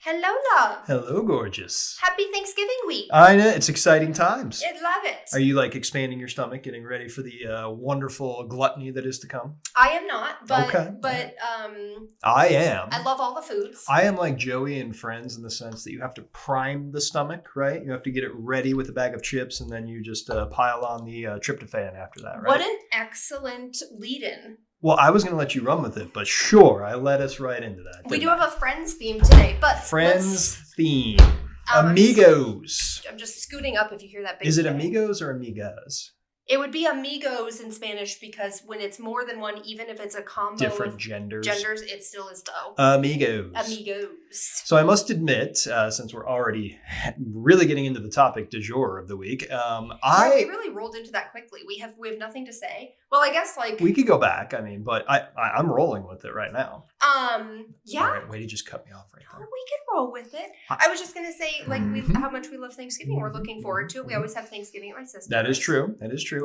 Hello, love. Hello, gorgeous. Happy Thanksgiving week. I know, it's exciting times. I love it. Are you expanding your stomach, getting ready for the wonderful gluttony that is to come? I am not, but Okay. I am. I love all the foods. I am like Joey and Friends in the sense that you have to prime the stomach, right? You have to get it ready with a bag of chips, and then you just pile on the tryptophan after that, right? What an excellent lead-in. Well, I was going to let you run with it, but sure, I led us right into that. We do have a Friends theme today, but Friends theme. Amigos. I'm just scooting up if you hear that big Is it bang. amigos or amigas? It would be amigos in Spanish because when it's more than one, even if it's a combo Different of genders, it still is though. Amigos. So I must admit, since we're already really getting into the topic du jour of the week, we really rolled into that quickly. We have nothing to say. Well, I guess we could go back. But I'm rolling with it right now. Yeah. All right, way to just cut me off right there. We could roll with it. I was just gonna say, how much we love Thanksgiving. We're looking forward to it. We always have Thanksgiving at my sister's. That is true.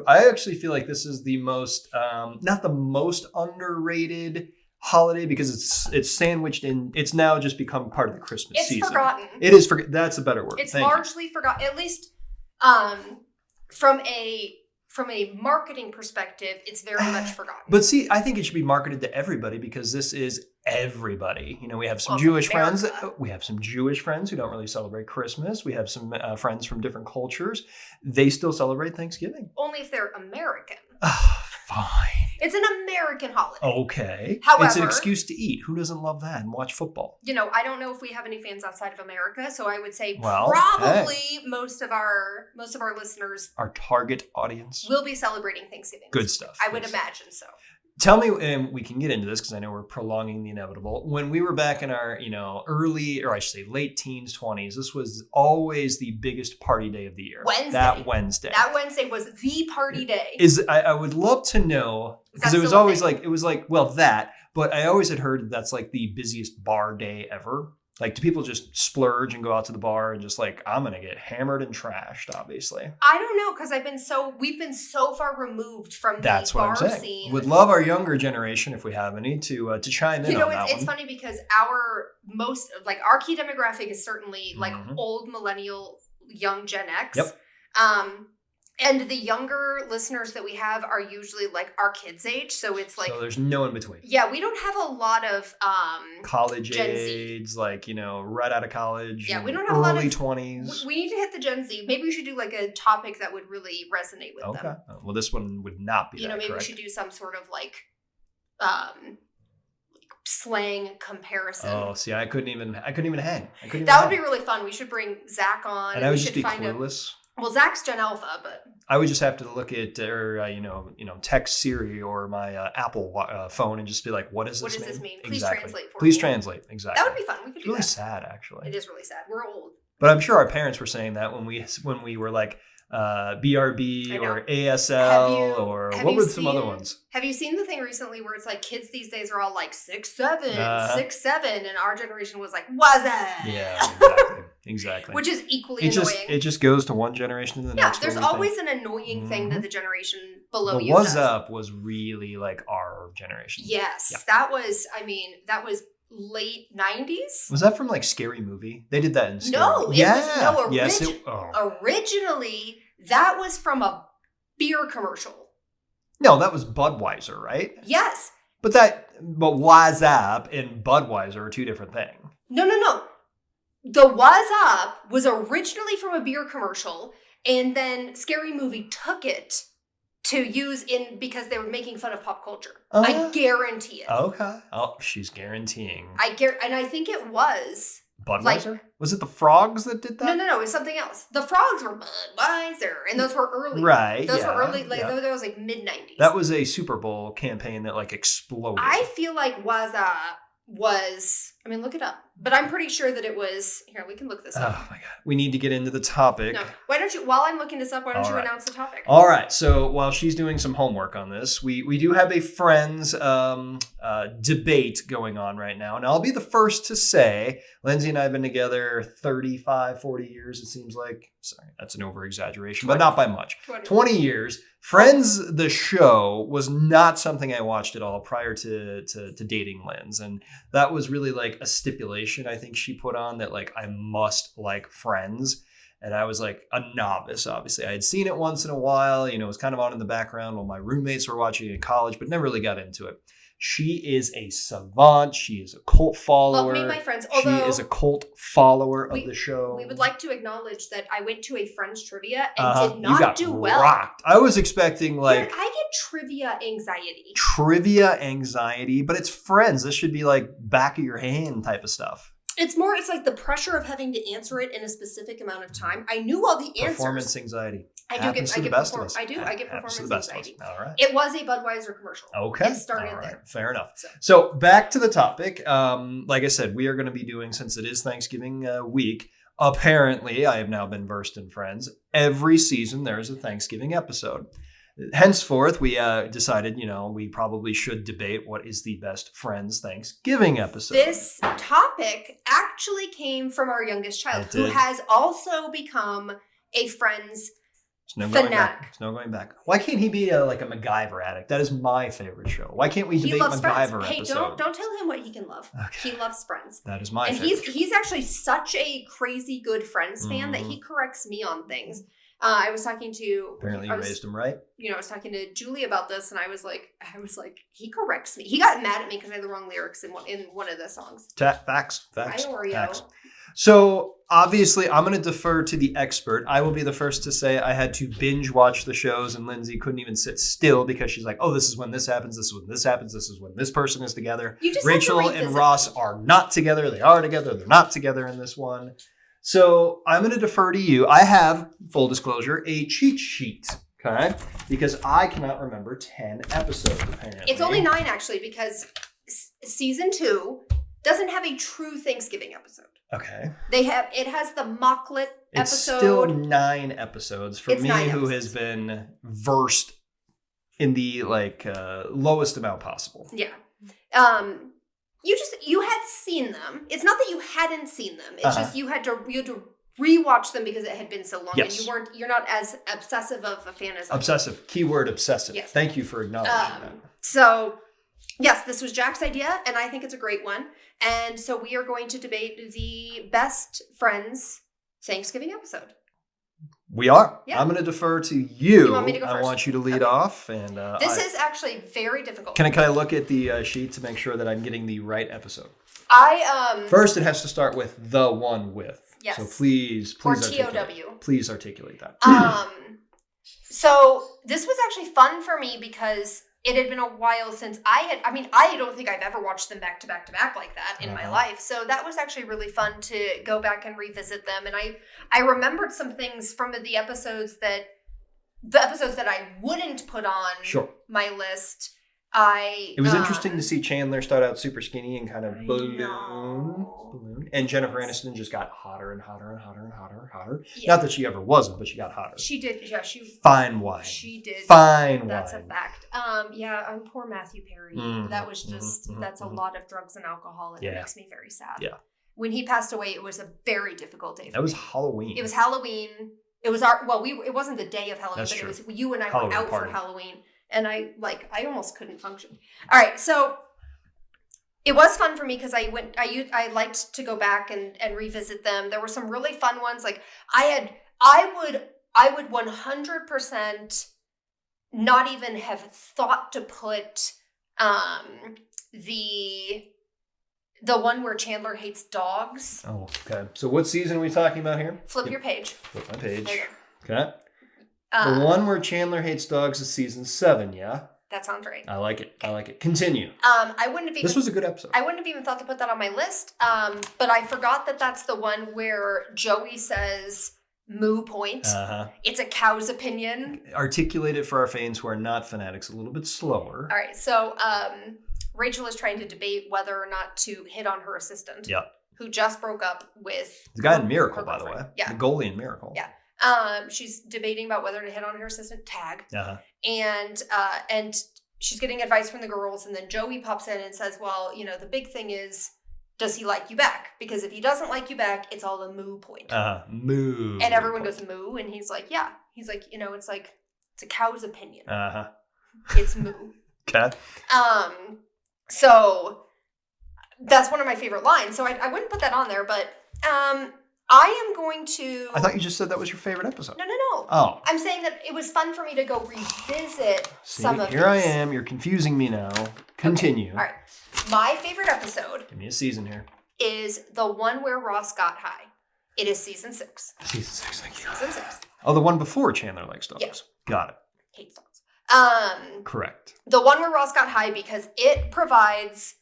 I actually feel like this is the most, not the most underrated holiday because it's sandwiched in. It's now just become part of the Christmas season. It's forgotten. It is that's a better word. It's largely forgotten. At least, from a marketing perspective, it's very much forgotten. But see, I think it should be marketed to everybody because this is everybody. We have some Jewish friends. We have some Jewish friends who don't really celebrate Christmas. We have some friends from different cultures. They still celebrate Thanksgiving. Only if they're American. Fine. It's an American holiday. Okay. However, it's an excuse to eat. Who doesn't love that and watch football? I don't know if we have any fans outside of America, so I would say most of our listeners, our target audience, will be celebrating Thanksgiving. Good stuff. I would imagine so. Tell me, and we can get into this because I know we're prolonging the inevitable. When we were back in our, early, or I should say late teens, 20s, this was always the biggest party day of the year. That Wednesday. That Wednesday was the party day. I would love to know, because it was always that, but I always had heard that's like the busiest bar day ever. Do people just splurge and go out to the bar and just I'm going to get hammered and trashed, obviously? I don't know, because we've been so far removed from That's the what bar I'm saying. scene. Would love our younger generation, if we have any, to chime in on that it's funny because our key demographic is certainly old millennial, young Gen X. Yep. And the younger listeners that we have are usually our kids' age, so it's so there's no in between. Yeah, we don't have a lot of college Gen age, right out of college. Yeah, we don't have a lot of early 20s. We need to hit the Gen Z. Maybe we should do a topic that would really resonate with them. Okay. Well, this one would not be. Maybe we should do some sort of slang comparison. Oh, see, I couldn't even hang. That would be really fun. We should bring Zach on, and I would just be clueless. Well, Zach's Gen Alpha, but I would just have to look at text Siri or my Apple phone and just be like, "What does this mean? Please translate for me. Please translate." Exactly. That would be fun. We could do that. It's really sad, actually. It is really sad. We're old. But I'm sure our parents were saying that when we were BRB or ASL or what were some other ones? Have you seen the thing recently where it's kids these days are all 6'7", 6'7", and our generation was what's that? Yeah, exactly. Which is equally annoying. It just goes to one generation to the next. Yeah, there's always an annoying thing that the generation below you does. does. Up was really our generation. Yes, yeah. That was late 90s. Was that from Scary Movie? They did that in Scary Movie. No, originally that was from a beer commercial. No, that was Budweiser, right? Yes. But Wise Up and Budweiser are two different things. No. The Wise Up was originally from a beer commercial, and then Scary Movie took it to use because they were making fun of pop culture. I guarantee it. Okay. Oh, she's guaranteeing. And I think it was Budweiser? Was it the frogs that did that? No, it was something else. The frogs were Budweiser, and those were early. Right. Those were early. That was mid-90s. That was a Super Bowl campaign that exploded. I feel was look it up. But I'm pretty sure that it was. Here, we can look this up. Oh my God. We need to get into the topic. No. While I'm looking this up, why don't you announce the topic? All right. So while she's doing some homework on this, we do have a Friends debate going on right now. And I'll be the first to say, Lindsay and I have been together 35, 40 years, it seems like. Sorry, that's an over-exaggeration, but not by much. 20 years. Friends, the show, was not something I watched at all prior to dating Linz. And that was really like a stipulation I think she put on that like I must like Friends. And I was like a novice, obviously. I had seen it once in a while, you know, it was kind of on in the background while my roommates were watching it in college, but never really got into it. She is a savant. She is a cult follower. Well, me and my friends, she is a cult follower of the show. We would like to acknowledge that I went to a Friends trivia and did not do well. Rocked. I was expecting like... I get trivia anxiety. Trivia anxiety, but it's Friends. This should be like back of your hand type of stuff. It's like the pressure of having to answer it in a specific amount of time. I knew all the answers. Performance anxiety. I get performance anxiety. All right. It was a Budweiser commercial. Okay. It started there. Fair enough. So back to the topic. Like I said, we are going to be doing, since it is Thanksgiving week, apparently, I have now been versed in Friends. Every season, there's a Thanksgiving episode. Henceforth, we decided, you know, we probably should debate what is the best Friends Thanksgiving episode. This topic actually came from our youngest child, who has also become a Friends fanatic. There's no going back. Why can't he be like a MacGyver addict? That is my favorite show. Why can't we debate MacGyver episode? Hey, don't tell him what he can love. Okay. He loves Friends. That is my favorite. And he's actually such a crazy good Friends fan that he corrects me on things. I was talking to... Apparently you raised him right. You know, I was talking to Julie about this, and I was like, he corrects me. He got mad at me because I had the wrong lyrics in one of the songs. Facts. Hi, Oreo. Facts. So, obviously, I'm going to defer to the expert. I will be the first to say I had to binge watch the shows, and Lindsay couldn't even sit still because she's like, oh, this is when this happens, this is when this happens, this is when this person is together. Rachel and Ross are not together. They are together. They're not together in this one. So I'm going to defer to you. I have, full disclosure, a cheat sheet, okay? Because I cannot remember 10 episodes, apparently. It's only 9, actually, because season 2 doesn't have a true Thanksgiving episode. Okay. It has the mocklet episode. It's still 9 episodes for me, who has been versed in the lowest amount possible. Yeah. You had seen them. It's not that you hadn't seen them. It's just you had to rewatch them because it had been so long, yes. And you're not as obsessive of a fan as obsessive. Keyword obsessive. Yes. Thank you for acknowledging that. So, yes, this was Jack's idea, and I think it's a great one. And so we are going to debate the best Friends Thanksgiving episode. We are. Yeah. I'm going to defer to you. You want me to go first? I want you to lead off. And this is actually very difficult. Can I look at the sheet to make sure that I'm getting the right episode? First, it has to start with the one with. Yes. So please or articulate. TOW. Please articulate that. So this was actually fun for me because it had been a while since I don't think I've ever watched them back to back to back like that in my life. So that was actually really fun to go back and revisit them. And I remembered some things from the episodes that I wouldn't put on my list. It was interesting to see Chandler start out super skinny and kind of balloon. And Jennifer Aniston just got hotter and hotter and hotter and hotter and hotter. Yeah. Not that she ever wasn't, but she got hotter. She did. Yeah, fine wine. She did. Fine wine. That's a fact. Poor Matthew Perry. That was just, that's a lot of drugs and alcohol, and it makes me very sad. Yeah. When he passed away, it was a very difficult day for me. That was Halloween. It was Halloween. It was it wasn't the day of Halloween, but it was you and I were out for Halloween. And I almost couldn't function. All right, so it was fun for me because I liked to go back and revisit them. There were some really fun ones. Like I would 100% not even have thought to put the one where Chandler hates dogs. Oh, okay. So what season are we talking about here? Flip your page. Flip my page. Okay. The one where Chandler hates dogs is season 7, yeah? That sounds right. I like it. Continue. This was a good episode. I wouldn't have even thought to put that on my list. But I forgot that that's the one where Joey says moo point. It's a cow's opinion. Articulate it for our fans who are not fanatics a little bit slower. All right. So Rachel is trying to debate whether or not to hit on her assistant. Yeah. Who just broke up with the guy in Miracle, by the way. Yeah. The goalie in Miracle. Yeah. She's debating about whether to hit on her assistant, Tag. And she's getting advice from the girls, and then Joey pops in and says, well, the big thing is, does he like you back? Because if he doesn't like you back, it's all a moo point. Moo. And everyone goes moo, and he's like, yeah. He's like, it's a cow's opinion. It's moo. Okay. So That's one of my favorite lines. So I wouldn't put that on there, but I am going to... I thought you just said that was your favorite episode. No. Oh. I'm saying that it was fun for me to go revisit some of these. Here I am. You're confusing me now. Continue. Okay. All right. My favorite episode... Give me a season here. ...is the one where Ross got high. It is season 6. Season 6, thank you. Season 6. Oh, the one before Chandler likes dogs. Yeah. Got it. Hates dogs. Correct. The one where Ross got high because it provides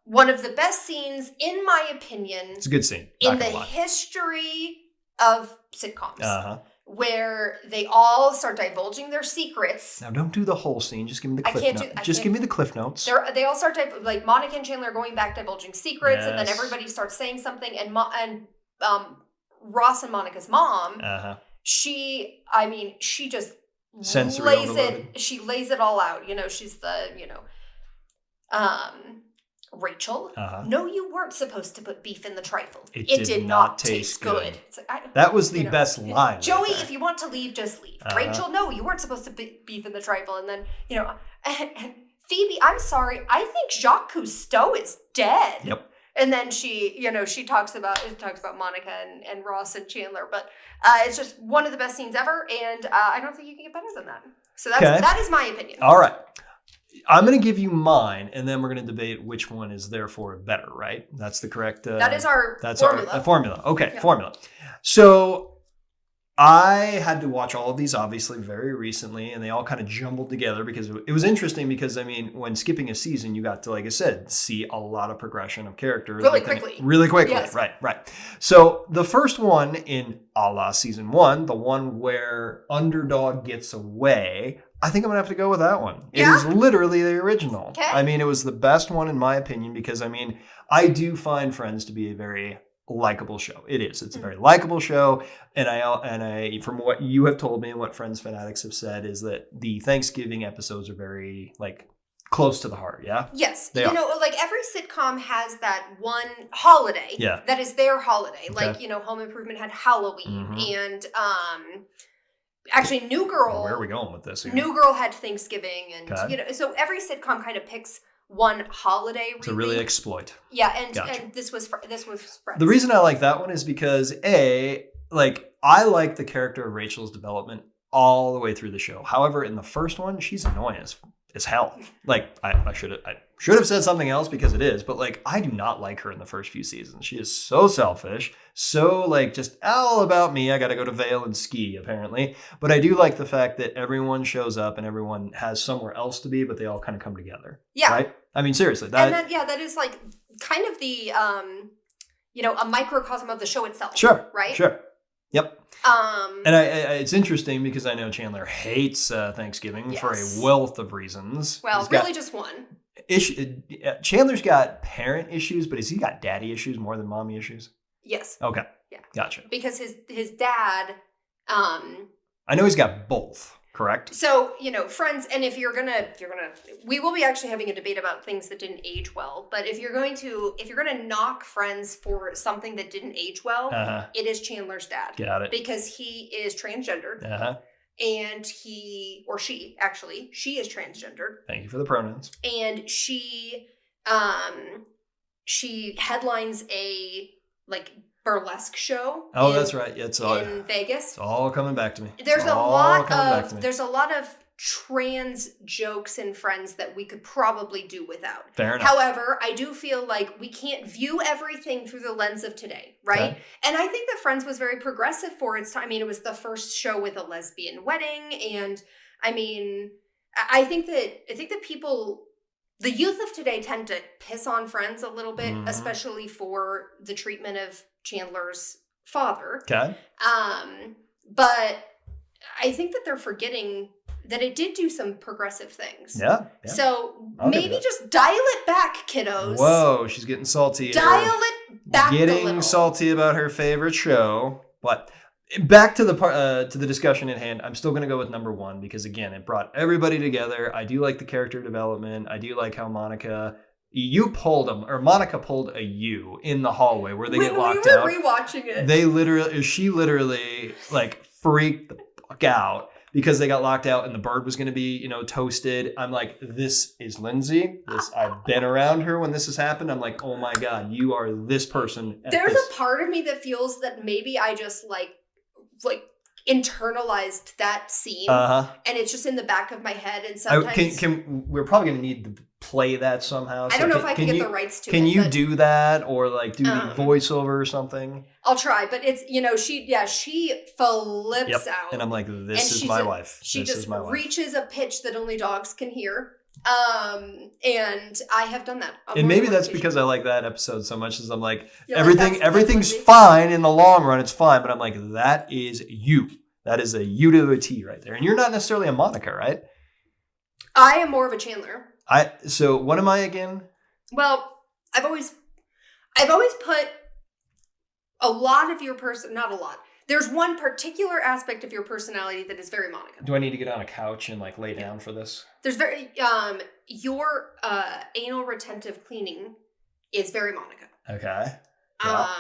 one of the best scenes, in my opinion. It's a good scene. In the history of sitcoms. Where they all start divulging their secrets. Now, don't do the whole scene. Just give me the cliff notes. Just give me the cliff notes. They all start, like, Monica and Chandler are going back divulging secrets, and then everybody starts saying something, and Ross and Monica's mom, she just lays it. She lays it all out. You know, she's the, Rachel, no, you weren't supposed to put beef in the trifle. It did not taste good. Like, that was the best line. Joey, if you want to leave, just leave. Rachel, no, you weren't supposed to put beef in the trifle. And then, and Phoebe, I'm sorry, I think Jacques Cousteau is dead. Yep. And then she talks about Monica and Ross and Chandler, but it's just one of the best scenes ever, and I don't think you can get better than that. So that is my opinion. All right. I'm going to give you mine, and then we're going to debate which one is therefore better, right? That's the correct... that is our formula. Our formula. Okay, yeah. Formula. So I had to watch all of these, obviously, very recently, and they all kind of jumbled together because it was interesting because, when skipping a season, you got to, like I said, see a lot of progression of characters. Really quickly. Yes. Right. So the first one in a la season 1, the one where underdog gets away... I think I'm going to have to go with that one. It is literally the original. Okay. It was the best one in my opinion because, I do find Friends to be a very likable show. It is. It's a very likable show. And I, from what you have told me and what Friends fanatics have said is that the Thanksgiving episodes are very, close to the heart, yeah? Yes. They are. Every sitcom has that one holiday that is their holiday. Okay. Home Improvement had Halloween and... Actually, New Girl... Where are we going with this? New Girl had Thanksgiving, and so every sitcom kind of picks one holiday to really exploit. Yeah, and this was Friends. The reason I like that one is because I like the character of Rachel's development all the way through the show. However, in the first one, she's annoying as hell. I should have said something else because it is, but I do not like her in the first few seasons. She is so selfish, so just all about me. I got to go to Vail and ski apparently, but I do like the fact that everyone shows up and everyone has somewhere else to be, but they all kind of come together. Yeah, right. Seriously, that is kind of the a microcosm of the show itself. Sure. Right. Sure. Yep. And it's interesting because I know Chandler hates Thanksgiving for a wealth of reasons. Well, really just one. Chandler's got parent issues, but has he got daddy issues more than mommy issues? Yes. Okay. Yeah. Gotcha. Because his dad. I know he's got both. Correct. So, Friends, and if you're gonna, we will be actually having a debate about things that didn't age well. But if you're gonna knock Friends for something that didn't age well, it is Chandler's dad. Got it. Because he is transgendered. And she is transgendered. Thank you for the pronouns. And she headlines a burlesque show. Oh, that's right. Yeah, it's in Vegas. It's all coming back to me. There's a lot of trans jokes in Friends that we could probably do without. Fair enough. However, I do feel like we can't view everything through the lens of today, right? Okay. And I think that Friends was very progressive for its time. It was the first show with a lesbian wedding, and I think that people, the youth of today, tend to piss on Friends a little bit, especially for the treatment of Chandler's father. Okay. But I think that they're forgetting that it did do some progressive things. Yeah. So maybe just dial it back, kiddos. Whoa, she's getting salty. Dial it back a little. Getting salty about her favorite show. But back to the discussion at hand, I'm still going to go with number 1 because, again, it brought everybody together. I do like the character development. I do like how Monica pulled a U in the hallway where they get locked out. We were rewatching it. She literally freaked the fuck out because they got locked out and the bird was going to be, toasted. I'm like, this is Lindsay. I've been around her when this has happened. I'm like, oh my God, you are this person. There's a part of me that feels that maybe I just like internalized that scene, and it's just in the back of my head. And sometimes we're probably going to need to play that somehow. I don't know if I can get the rights to it. Can you do that or like do the voiceover or something? I'll try, but it's she flips out, and I'm like, this is my wife. She just reaches a pitch that only dogs can hear. And I have done that. And maybe that's because I like that episode so much, is I'm like, everything's fine in the long run. It's fine. But I'm like, that is you. That is a you to a T right there. And you're not necessarily a Monica, right? I am more of a Chandler. So what am I again? Well, I've always put a lot of your not a lot. There's one particular aspect of your personality that is very Monica. Do I need to get on a couch and like lay down for this? There's your anal retentive cleaning is very Monica. Okay. Yeah.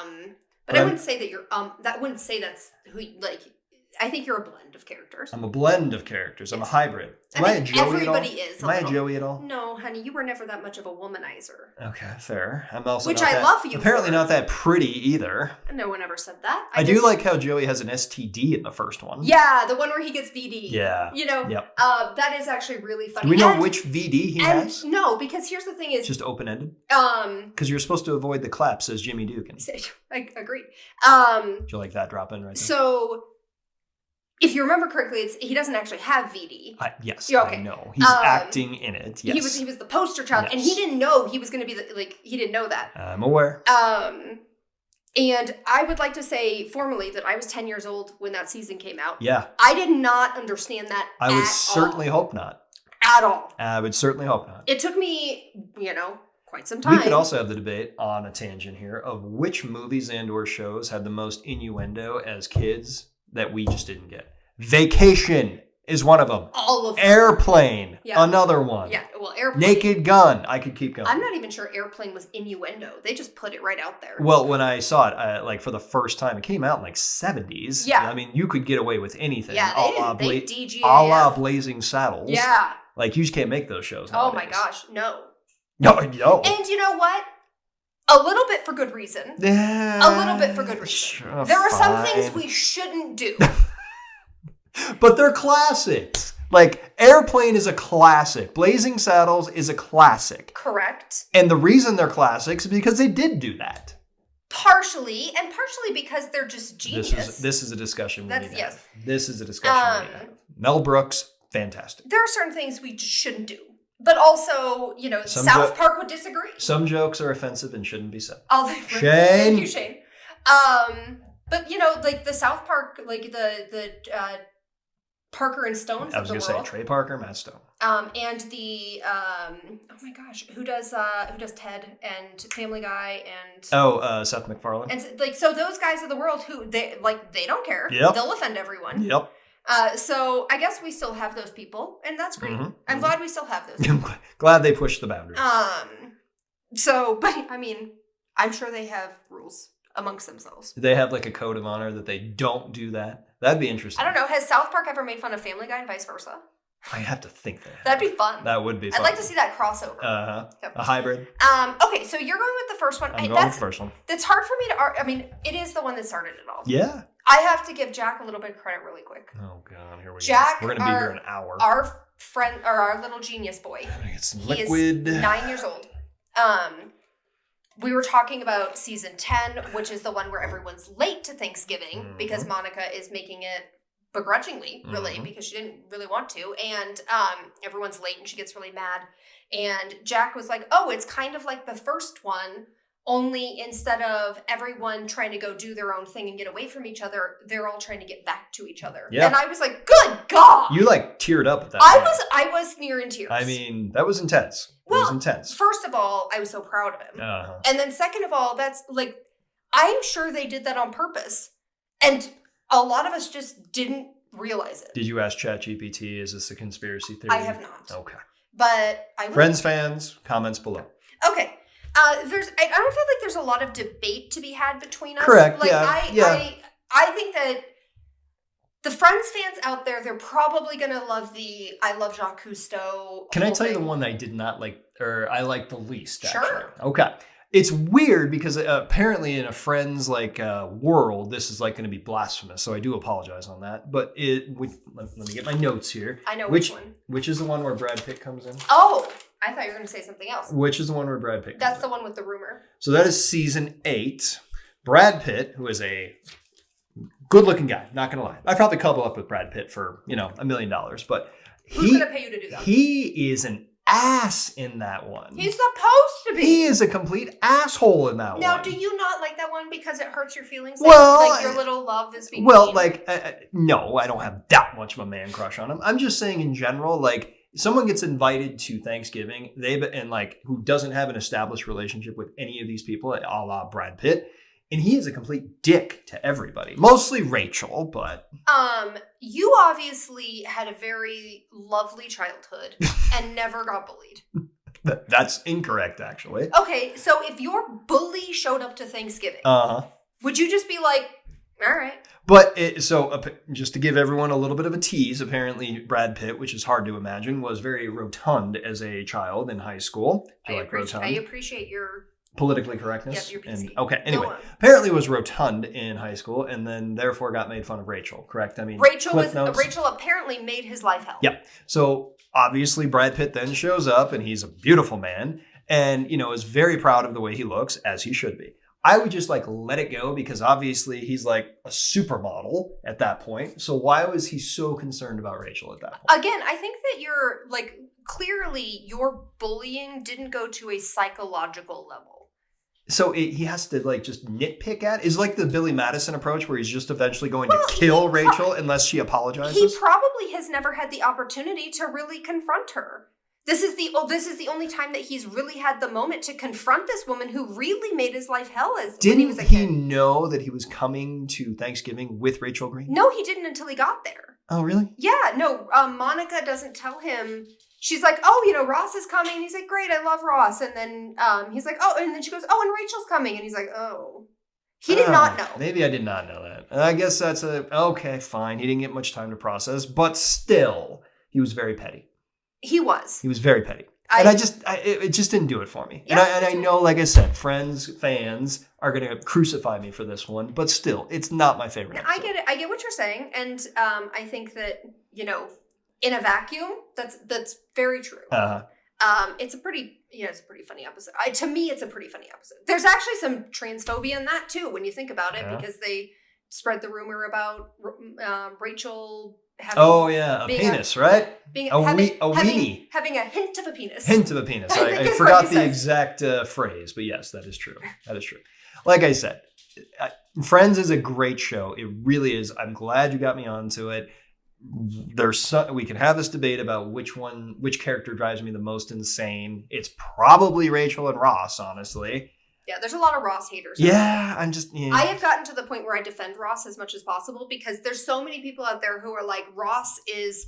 But I wouldn't say that you're that wouldn't say that's who I think you're a blend of characters. I'm a blend of characters. I'm a hybrid. Am I a Joey everybody at all? Is. Am I a Joey at all? No, honey, you were never that much of a womanizer. Okay, fair. I'm also which I love you. Apparently not that pretty either. No one ever said that. I do like how Joey has an STD in the first one. Yeah, the one where he gets VD. Yeah. Yep. That is actually really funny. Do we know which VD he has? No, because here's the thing: is just open ended. Because you're supposed to avoid the clap, says Jimmy Dugan. I agree. Do you like that drop in right there? So. If you remember correctly, he doesn't actually have VD. Yes, okay. I know. He's acting in it. Yes. He was the poster child, and he didn't know he was going to be he didn't know that. I'm aware. And I would like to say formally that I was 10 years old when that season came out. Yeah. I did not understand that. I would certainly hope not. At all. I would certainly hope not. It took me, quite some time. We could also have the debate on a tangent here of which movies and/or shows had the most innuendo as kids that we just didn't get. Vacation is one of them. All of them. Airplane, another one. Yeah, well, Airplane. Naked Gun, I could keep going. I'm not even sure Airplane was innuendo. They just put it right out there. Well, when I saw it, for the first time, it came out in 70s. Yeah. I mean, you could get away with anything. Yeah, they DGAF. A la Blazing Saddles. Yeah. You just can't make those shows Oh nowadays. my gosh, no. No. And you know what? A little bit for good reason. Yeah. A little bit for good reason. There are some things we shouldn't do. But they're classics. Airplane is a classic. Blazing Saddles is a classic. Correct. And the reason they're classics is because they did do that. Partially because they're just genius. This is a discussion we need to have. This is a discussion we need to have. Mel Brooks, fantastic. There are certain things we just shouldn't do. But also, South Park would disagree. Some jokes are offensive and shouldn't be said. Shane. Thank you, Shane. But the South Park, the Parker and Stones of the world. I was going to say Trey Parker, Matt Stone. And the oh my gosh, who does Ted and Family Guy and Seth MacFarlane. And so those guys of the world who they don't care. Yep. They'll offend everyone. Yep. So I guess we still have those people, and that's great. Mm-hmm. I'm glad we still have those people. Glad they pushed the boundaries. But I mean, I'm sure they have rules amongst themselves. Do they have a code of honor that they don't do that? That'd be interesting. I don't know. Has South Park ever made fun of Family Guy and vice versa? I have to think that. That'd be fun. That would be fun. I'd like to see that crossover. Yep. A hybrid. Okay, so you're going with the first one. I'm going with the first one. It's hard for me to... I mean, it is the one that started it all. Yeah. I have to give Jack a little bit of credit really quick. Oh, God. Here we Jack, go. We're going to be here an hour. Our friend, or our little genius boy. I'm going to get some liquid. He is 9 years old. We were talking about season 10, which is the one where everyone's late to Thanksgiving because Monica is making it begrudgingly, really, because she didn't really want to. And everyone's late and she gets really mad. And Jack was like, oh, it's kind of like the first one, only instead of everyone trying to go do their own thing and get away from each other, they're all trying to get back to each other. Yeah. And I was like, good God. You teared up at that I was near in tears. I mean, that was intense. It was intense. First of all, I was so proud of him. And then second of all, that's I'm sure they did that on purpose. And a lot of us just didn't realize it. Did you ask ChatGPT, is this a conspiracy theory? I have not. Okay. But I would. Friends, fans, comments below. Okay. I don't feel like there's a lot of debate to be had between us. Correct. I think that The Friends fans out there, they're probably going to love the I Love Jacques Cousteau. Can I tell you the one that I did not like, or I like the least, actually? Sure. Okay. It's weird because apparently in a Friends world, this is like going to be blasphemous. So I do apologize on that. But let me get my notes here. I know which one. Which is the one where Brad Pitt comes in? Oh, I thought you were going to say something else. Which is the one where Brad Pitt comes That's in? the one with the rumor. So that is season 8. Brad Pitt, who is a good-looking guy, not going to lie. I'd probably couple up with Brad Pitt for, $1 million. But who's going to pay you to do that? He is an ass in that one. He's supposed to be. He is a complete asshole in that one. Now, do you not like that one because it hurts your feelings? Well, like your little love is being well, mean? No, I don't have that much of a man crush on him. I'm just saying in general, someone gets invited to Thanksgiving, who doesn't have an established relationship with any of these people, a la Brad Pitt, and he is a complete dick to everybody. Mostly Rachel, but... You obviously had a very lovely childhood and never got bullied. That's incorrect, actually. Okay, so if your bully showed up to Thanksgiving, would you just be like, all right? But just to give everyone a little bit of a tease, apparently Brad Pitt, which is hard to imagine, was very rotund as a child in high school. I appreciate your... politically correctness. Yep, you're PC. Okay, anyway, apparently was rotund in high school and then therefore got made fun of Rachel, correct? I mean, Rachel apparently made his life hell. Yeah. So obviously Brad Pitt then shows up and he's a beautiful man and, is very proud of the way he looks, as he should be. I would just let it go because obviously he's like a supermodel at that point. So why was he so concerned about Rachel at that point? Again, I think that you're clearly your bullying didn't go to a psychological level. So he has to just nitpick at? Is the Billy Madison approach where he's just eventually going to kill Rachel unless she apologizes? He probably has never had the opportunity to really confront her. This is the only time that he's really had the moment to confront this woman who really made his life hell when he was a kid. Didn't he know that he was coming to Thanksgiving with Rachel Green? No, he didn't until he got there. Oh, really? Yeah, no. Monica doesn't tell him. She's like, oh, Ross is coming. And he's like, great, I love Ross. And then he's like, oh, and then she goes, oh, and Rachel's coming. And he's like, oh. He did not know. Maybe I did not know that. I guess that's okay, fine. He didn't get much time to process, but still, he was very petty. He was. He was very petty. It just didn't do it for me. Yeah, and I know, like I said, Friends fans are going to crucify me for this one, but still, it's not my favorite episode. I get it. I get what you're saying. And I think that, in a vacuum, that's very true. It's a pretty funny episode. To me, it's a pretty funny episode. There's actually some transphobia in that too, when you think about it, because they spread the rumor about Rachel having... Oh yeah, a penis, right? Having a hint of a penis. Hint of a penis. I forgot the exact phrase, but yes, that is true. That is true. Like I said, Friends is a great show. It really is. I'm glad you got me onto it. We can have this debate about which character drives me the most insane. It's probably Rachel and Ross, honestly. Yeah, there's a lot of Ross haters. Yeah, I have gotten to the point where I defend Ross as much as possible because there's so many people out there who are like, Ross is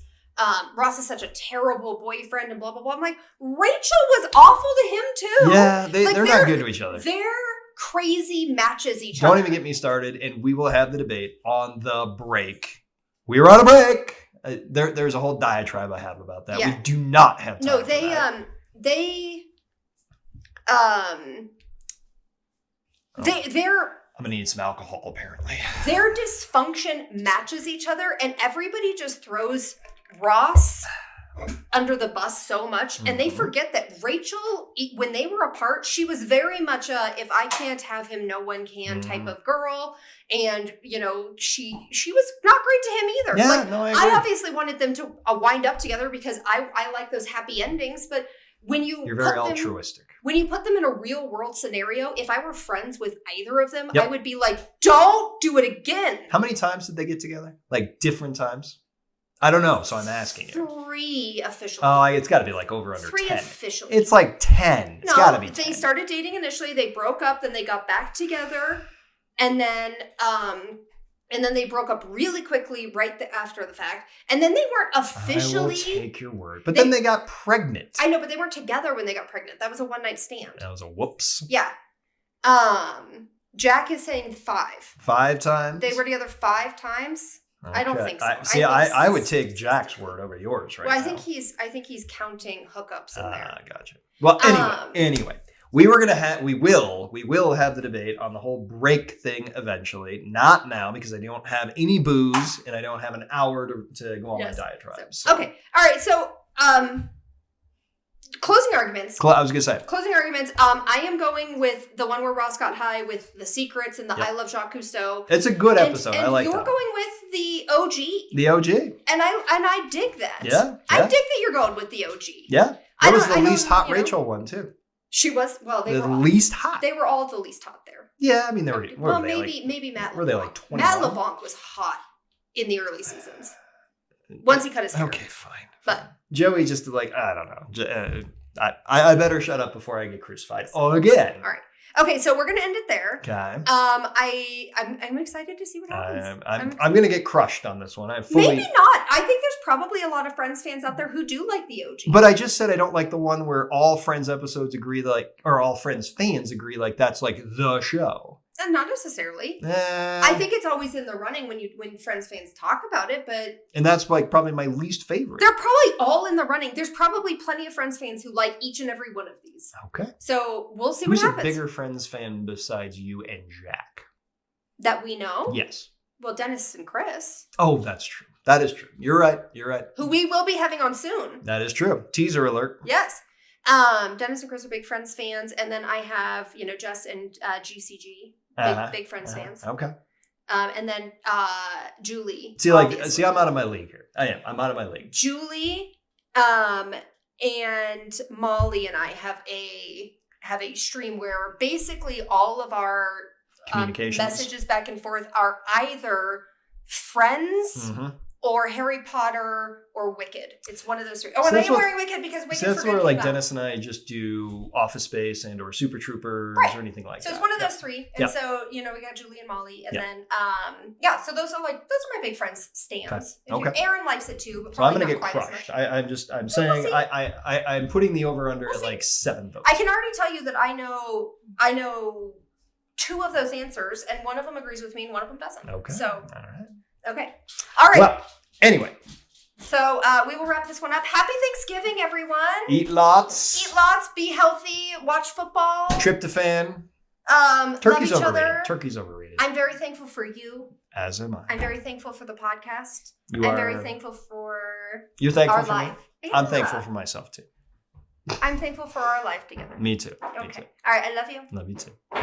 such a terrible boyfriend and blah, blah, blah. I'm like, Rachel was awful to him too. Yeah, they're not good to each other. They're crazy matches each other. Don't even get me started, and we will have the debate on the break. We were on a break. There's a whole diatribe I have about that. Yeah. We do not have time for that. I'm gonna need some alcohol apparently. Their dysfunction matches each other, and everybody just throws Ross under the bus so much, and they forget that Rachel, when they were apart, she was very much a if I can't have him, no one can type of girl. And, she was not great to him either. Yeah, no, I agree. I obviously wanted them to wind up together because I like those happy endings. But you're very altruistic. When you put them in a real world scenario, if I were friends with either of them, I would be like, don't do it again. How many times did they get together? Different times? I don't know, so I'm asking you. 3 officially. Oh, it's got to be over under 10. 3 officially. It's 10. It's got to be 10. They started dating initially. They broke up. Then they got back together. And then they broke up really quickly after the fact. And then they weren't officially... I will take your word. But then they got pregnant. I know, but they weren't together when they got pregnant. That was a one-night stand. That was a whoops. Yeah. Jack is saying 5. 5 times? They were together 5 times. Okay. I don't think so. I would take Jack's word over yours right now. I think he's counting hookups in there. Gotcha. Well, anyway, we will have the debate on the whole break thing eventually. Not now because I don't have any booze and I don't have an hour to go on my diatribe. So. Okay. All right. So, closing arguments. I was gonna say closing arguments. I am going with the one where Ross got high with the secrets and the I love Jacques Cousteau. It's a good episode. And I like that. You're going with the OG. The OG. And I dig that. Yeah. I dig that you're going with the OG. Yeah. That was the least hot Rachel one too. She was they were least hot. They were all the least hot there. Yeah, I mean they were. Maybe Matt. Were they like 20? Matt LeBlanc was hot in the early seasons. Once he cut his hair. Okay, fine. But Joey just I don't know. I better shut up before I get crucified. Oh, again. All right. Okay, so we're gonna end it there. Okay. I'm excited to see what happens. I'm gonna get crushed on this one. Maybe not. I think there's probably a lot of Friends fans out there who do like the OG. But I just said I don't like the one where all Friends episodes agree or all Friends fans agree that's like the show. And not necessarily. I think it's always in the running when Friends fans talk about it, and that's like probably my least favorite. They're probably all in the running. There's probably plenty of Friends fans who like each and every one of these. Okay. So we'll see what happens. Who's a bigger Friends fan besides you and Jack? That we know? Yes. Well, Dennis and Chris. Oh, that's true. That is true. You're right. Who we will be having on soon. That is true. Teaser alert. Yes. Dennis and Chris are big Friends fans. And then I have, Jess and GCG. Big Friends fans. Okay. And then Julie. See, I'm out of my league here. I am. I'm out of my league. Julie, and Molly and I have a stream where basically all of our messages back and forth are either Friends or Harry Potter or Wicked. It's one of those three. Oh, and I am wearing Wicked because Wicked. So that's where Dennis and I just do Office Space and or Super Troopers or anything like that. So it's one of those three. And so, we got Julie and Molly. And then, so those are my big Friends stands. Okay. Aaron likes it too, but so I'm going to get crushed. I'm saying I'm putting the over under at 7 votes. I can already tell you that I know 2 of those answers and one of them agrees with me and one of them doesn't. Okay. So, all right. Okay. All right. Well, anyway. So we will wrap this one up. Happy Thanksgiving, everyone. Eat lots. Be healthy. Watch football. Tryptophan. Turkey's love each overrated. other. Turkey's overrated. I'm very thankful for you. As am I. I'm very thankful for the podcast. I'm very thankful for You're thankful our for life. Me? Yeah. I'm thankful for myself too. I'm thankful for our life together. Me too. Okay. All right. I love you. Love you too.